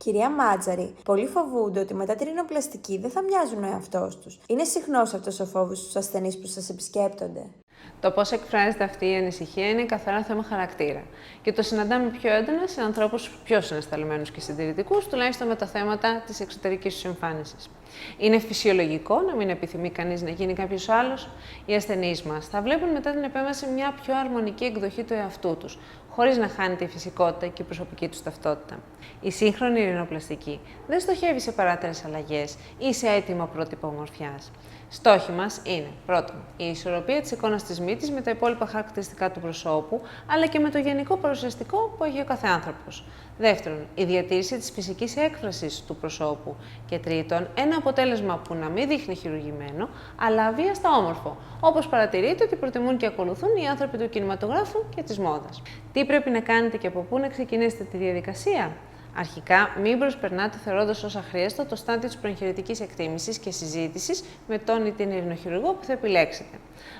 Κυρία Μάτζαρη, πολλοί φοβούνται ότι μετά τη ρινοπλαστική δεν θα μοιάζουν ο εαυτός τους. Είναι συχνός αυτός ο φόβος στους ασθενείς που σας επισκέπτονται? Το πώς εκφράζεται αυτή η ανησυχία είναι καθαρά θέμα χαρακτήρα και το συναντάμε πιο έντονα σε ανθρώπους πιο συναισθαλμένους και συντηρητικούς, τουλάχιστον με τα θέματα της εξωτερικής τους εμφάνισης. Είναι φυσιολογικό να μην επιθυμεί κανείς να γίνει κάποιος άλλος. Οι ασθενείς μας θα βλέπουν μετά την επέμβαση μια πιο αρμονική εκδοχή του εαυτού τους, χωρίς να χάνεται η φυσικότητα και η προσωπική τους ταυτότητα. Η σύγχρονη ρινοπλαστική δεν στοχεύει σε παράτερες αλλαγές ή σε έτοιμο πρότυπο ομορφιάς. Στόχοι μας είναι, πρώτον, η ισορροπία της εικόνας της μύτης με τα υπόλοιπα χαρακτηριστικά του προσώπου, αλλά και με το γενικό παρουσιαστικό που έχει ο κάθε άνθρωπος. Δεύτερον, η διατήρηση της φυσικής έκφρασης του προσώπου. Και τρίτον, ένα αποτέλεσμα που να μην δείχνει χειρουργημένο, αλλά αβίαστα όμορφο, όπως παρατηρείτε ότι προτιμούν και ακολουθούν οι άνθρωποι του κινηματογράφου και της μόδας. Τι πρέπει να κάνετε και από πού να ξεκινήσετε τη διαδικασία? Αρχικά, μην προσπερνάτε θεωρώντας ως αχρίαστο το στάδιο της προεγχειρητικής εκτίμησης και συζήτησης με τον ή την ειρηνοχειρουργό που θα επιλέξετε.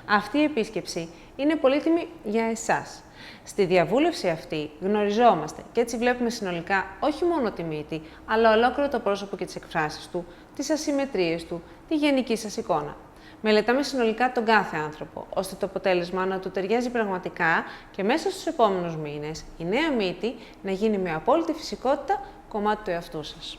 Αυτή η επίσκεψη είναι πολύτιμη για εσάς. Στη διαβούλευση αυτή γνωριζόμαστε και έτσι βλέπουμε συνολικά όχι μόνο τη μύτη, αλλά ολόκληρο το πρόσωπο και τις εκφράσεις του, τις ασυμμετρίες του, τη γενική σας εικόνα. Μελετάμε συνολικά τον κάθε άνθρωπο, ώστε το αποτέλεσμα να του ταιριάζει πραγματικά και μέσα στους επόμενους μήνες η νέα μύτη να γίνει με απόλυτη φυσικότητα κομμάτι του εαυτού σας.